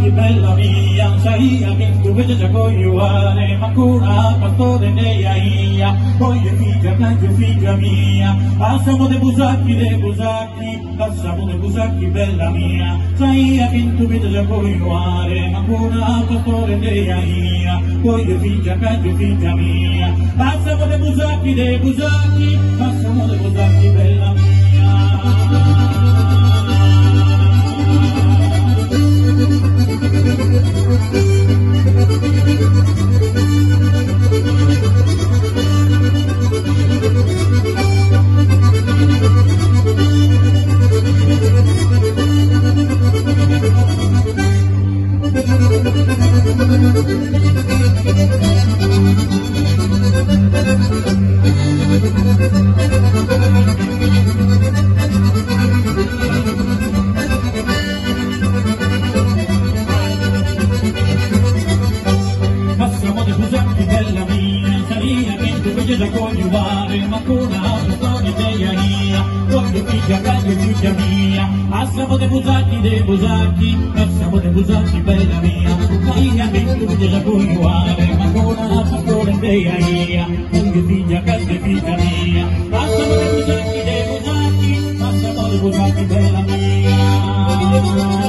Busacchi, bella mia, sai che tu vedi già cogliuare, ma cura pastore neia ia, poi figlia mia, passamo dei Busacchi, passamo dei Busacchi, bella mia, sai che tu vedi già cogliuare, ma cura pastore neia ia, poi figlia mia, passamo dei Busacchi, passamo dei Busacchi, bella mia. Da coniugare, ma con una storia della mia, voglio figlia mia, passiamo dei Busacchi, passiamo dei Busacchi, bella mia, figlia da coniugare, ma con una storia della mia, voglio figlia mia, passiamo dei Busacchi, passiamo dei Busacchi, bella mia.